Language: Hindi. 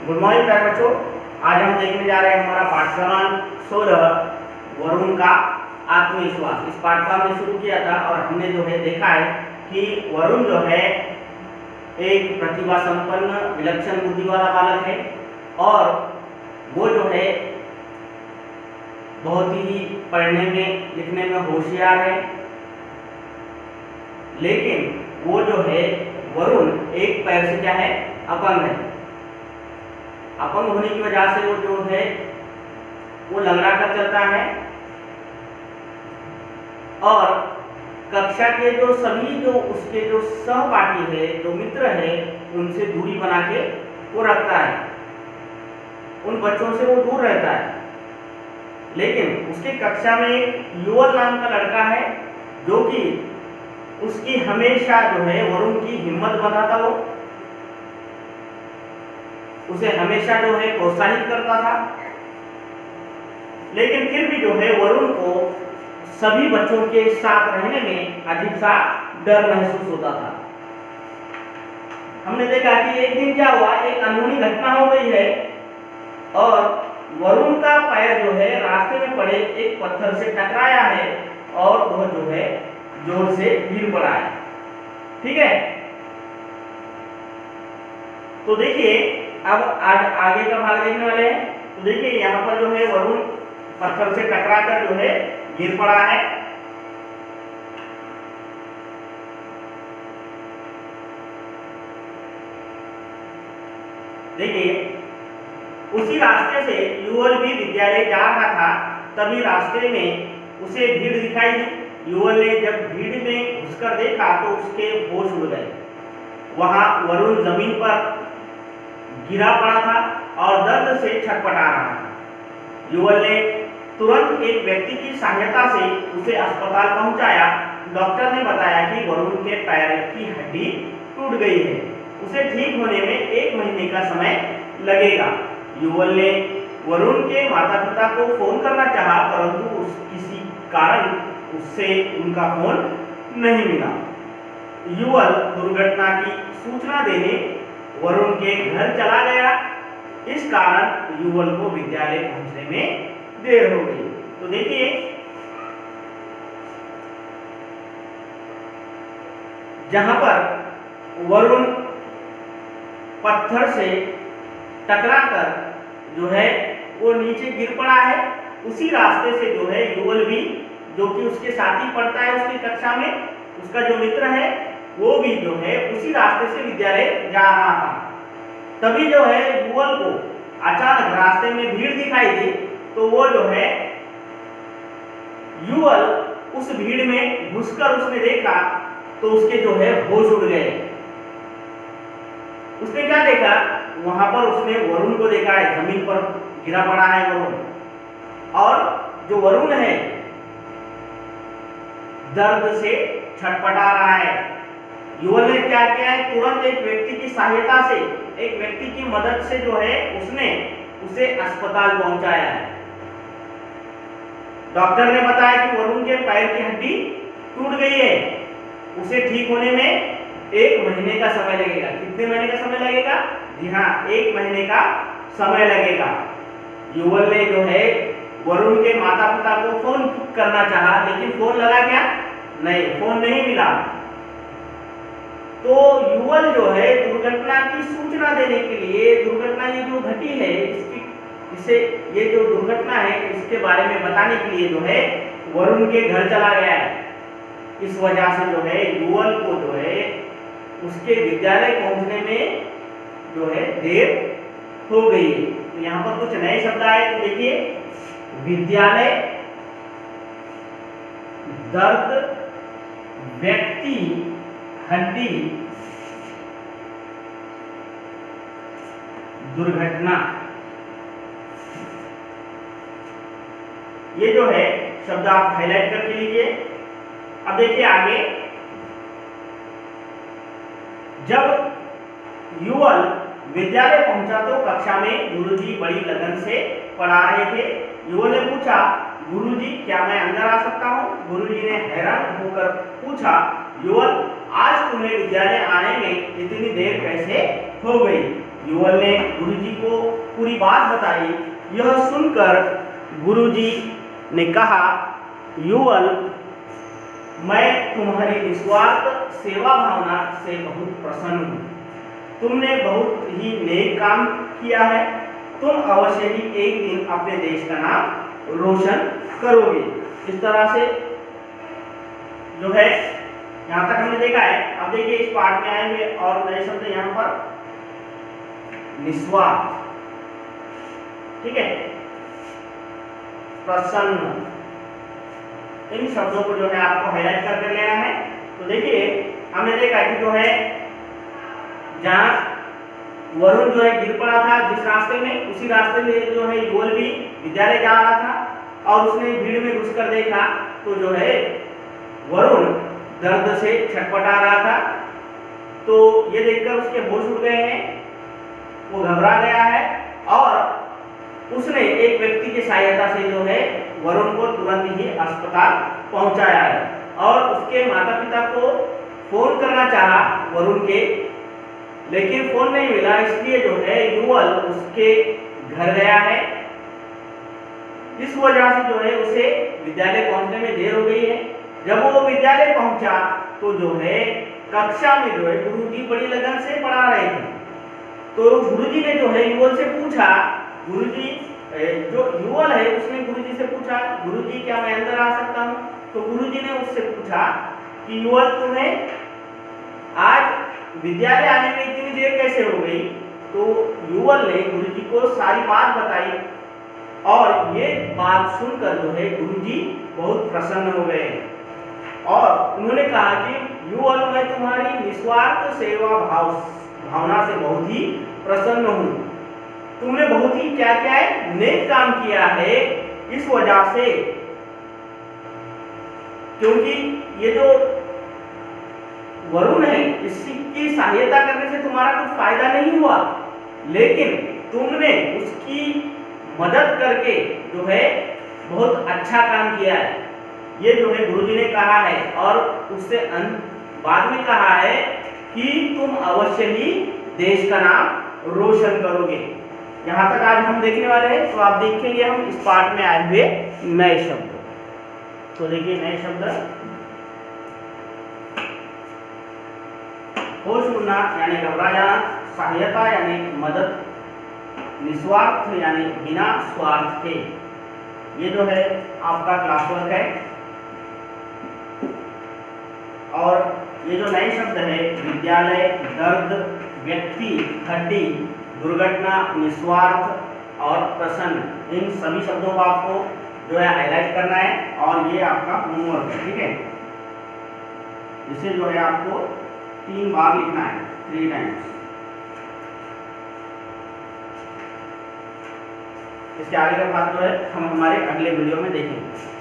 गुड मॉर्निंग प्यारे बच्चों। आज हम देखने जा रहे हैं हमारा पाठ क्रमांक 16 वरुण का आत्मविश्वास। इस पाठ को हमने शुरू किया था और हमने जो है देखा है कि वरुण जो है एक प्रतिभा संपन्न विलक्षण बुद्धि वाला बालक है और वो जो है बहुत ही पढ़ने में लिखने में होशियार है, लेकिन वो जो है वरुण एक पैर से क्या है, अपंग है। अपंग होने की वजह से वो जो है वो लंगड़ा कर चलता है और कक्षा के जो सभी जो उसके जो सहपाठी है, जो मित्र है, उनसे दूरी बना के वो रखता है, उन बच्चों से वो दूर रहता है। लेकिन उसके कक्षा में एक युवल नाम का लड़का है जो कि उसकी हमेशा जो है वरुण की हिम्मत बढ़ाता, वो उसे हमेशा जो है प्रोत्साहित करता था। लेकिन फिर भी जो है वरुण को सभी बच्चों के साथ रहने में अजीब सा डर महसूस होता था। हमने देखा कि एक दिन क्या हुआ, एक अनहोनी घटना हो गई है और वरुण का पैर जो है रास्ते में पड़े एक पत्थर से टकराया है और वह जो है जोर से गिर पड़ा है। ठीक है, तो देखिए अब आगे का भाग देखने वाले हैं। तो देखिए यहाँ पर जो है वरुण पत्थर से टकरा कर जो है गिर पड़ा है। देखिए उसी रास्ते से युवल भी विद्यालय जा रहा था, तभी रास्ते में उसे भीड़ दिखाई दी। युवल ने जब भीड़ में घुसकर देखा तो उसके होश उड़ गए। वहां वरुण जमीन पर गिरा पड़ा था और दर्द से छटपटा रहा था। युवल ने तुरंत एक व्यक्ति की सहायता से उसे अस्पताल पहुंचाया। डॉक्टर ने बताया कि वरुण के पैर की हड्डी टूट गई है, उसे ठीक होने में 1 महीने का समय लगेगा। युवल ने वरुण के माता पिता को फोन करना चाहा, परंतु किसी कारण उससे उनका फोन नहीं मिला। युवल दुर्घटना की सूचना देने वरुण के घर चला गया। इस कारण युवल को विद्यालय पहुंचने में देर हो गई। तो देखिए जहां पर वरुण पत्थर से टकराकर जो है वो नीचे गिर पड़ा है, उसी रास्ते से जो है युवल भी, जो कि उसके साथ ही पढ़ता है उसकी कक्षा में, उसका जो मित्र है वो भी जो है उसी रास्ते से विद्यालय जा रहा था। तभी जो है युवल को अचानक रास्ते में भीड़ दिखाई दी, तो वो जो है युवल उस भीड़ में घुसकर उसने देखा तो उसके जो है होश उड़ गए। उसने क्या देखा, वहां पर उसने वरुण को देखा है, जमीन पर गिरा पड़ा है वरुण, और जो वरुण है दर्द से छटपटा रहा है। युवल ने क्या किया है, तुरंत एक व्यक्ति की सहायता से, एक व्यक्ति की मदद से जो है उसने उसे अस्पताल पहुंचाया है। डॉक्टर ने बताया कि वरुण के पैर की हड्डी टूट गई है, उसे ठीक होने में 1 महीने का समय लगेगा। कितने महीने का समय लगेगा? जी हाँ, 1 महीने का समय लगेगा। युवल ने जो है वरुण के माता पिता को फोन करना चाहा, लेकिन फोन लगा क्या? नहीं, फोन नहीं मिला। तो युवल जो है दुर्घटना की सूचना देने के लिए, दुर्घटना ये जो घटी है ये जो दुर्घटना है इसके बारे में बताने के लिए जो है वरुण के घर चला गया है। इस वजह से जो है युवल को जो है उसके विद्यालय पहुंचने में जो है देर हो गई है। तो यहाँ पर कुछ नए शब्द आए, तो देखिए विद्यालय, दर्द, व्यक्ति, हड्डी, दुर्घटना, ये जो है शब्द आप हाईलाइट करके लीजिए। अब देखिए आगे, जब युवल विद्यालय पहुंचा तो कक्षा में गुरुजी बड़ी लगन से पढ़ा रहे थे। युवल ने पूछा, गुरुजी क्या मैं अंदर आ सकता हूँ? गुरुजी ने हैरान होकर पूछा, युवल आज तुम्हें विद्यालय आने में इतनी देर कैसे हो गई? युवल ने गुरुजी को पूरी बात बताई। यह सुनकर गुरुजी ने कहा, युवल, मैं तुम्हारी निस्वार्थ सेवा भावना से बहुत प्रसन्न हूँ। तुमने बहुत ही नेक काम किया है। तुम अवश्य ही एक दिन अपने देश का नाम रोशन करोगे। इस तरह से जो है यहाँ तक हमने देखा है। अब देखिए इस पाठ में आए हुए और नए शब्द यहाँ पर निस्वार्थ, ठीक है, प्रसन्न, इन शब्दों को जो है आपको हाईलाइट करके लेना है। तो देखिए हमने देखा कि जो है जहाँ वरुण जो है गिर पड़ा था जिस रास्ते में, उसी रास्ते में जो है युवल भी विद्यालय जा रहा था और उसने भीड़ में घुसकर देखा तो जो है वरुण दर्द से छटपटा रहा था। तो ये देखकर उसके होश उड़ गए हैं, वो घबरा गया है और उसने एक व्यक्ति की सहायता से जो है वरुण को तुरंत ही अस्पताल पहुंचाया है और उसके माता पिता को फोन करना चाहा वरुण के, लेकिन फोन नहीं मिला। इसलिए जो है युवल उसके घर गया है। इस वजह से जो है उसे विद्यालय पहुंचने में देर हो गई है। जब वो विद्यालय पहुंचा तो जो है कक्षा में जो है गुरुजी बड़ी लगन से पढ़ा रहे थे। तो गुरुजी ने जो है युवल से पूछा, गुरुजी जो युवल है उसने गुरुजी से पूछा, गुरुजी क्या मैं अंदर आ सकता हूँ? तो गुरुजी ने उससे पूछा कि युवल, तुम्हें आज विद्यालय आने में इतनी देर कैसे हो गई? तो युवल ने गुरुजी को सारी बात बताई और ये बात सुनकर जो है गुरुजी बहुत प्रसन्न हो गए और उन्होंने कहा कि युवल, मैं तुम्हारी निस्वार्थ सेवा भावना से बहुत ही प्रसन्न हूँ। तुमने बहुत ही क्या क्या है नेक काम किया है। इस वजह से, क्योंकि ये जो वरुण है इसकी सहायता करने से तुम्हारा कुछ फायदा नहीं हुआ, लेकिन तुमने उसकी मदद करके जो है बहुत अच्छा काम किया है। ये जो है गुरुजी ने कहा है और उससे बाद में कहा है कि तुम अवश्य ही देश का नाम रोशन करोगे। यहाँ तक आज हम देखने वाले हैं। तो आप देखेंगे हम इस पाठ में आए हुए नए शब्द। तो देखिए नए शब्द, होश उड़ना यानी घबरा जाना, सहायता यानी मदद, निस्वार्थ यानी बिना स्वार्थ के। ये जो है आपका क्लास वर्क है। और ये जो नए शब्द है विद्यालय, दर्द, व्यक्ति, हड्डी, दुर्घटना, निस्वार्थ और प्रसन्न, इन सभी शब्दों को आपको जो है हाईलाइट करना है और ये आपका होमवर्क है, ठीक है। इसे जो है आपको 3 बार लिखना है, 3 टाइम्स। इसके आगे का भाग जो है हम हमारे अगले वीडियो में देखेंगे।